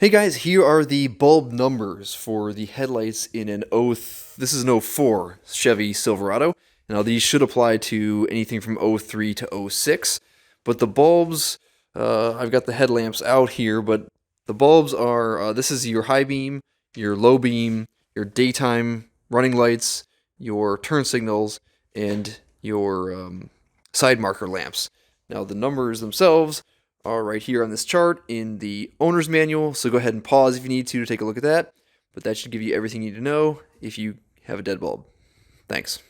Hey guys, here are the bulb numbers for the headlights in this is an '04 Chevy Silverado. Now these should apply to anything from '03 to '06, but the bulbs, I've got the headlamps out here, but the bulbs are, this is your high beam, your low beam, your daytime running lights, your turn signals, and your side marker lamps. Now the numbers themselves are right here on this chart in the owner's manual, so go ahead and pause if you need to take a look at that, but that should give you everything you need to know if you have a dead bulb. Thanks.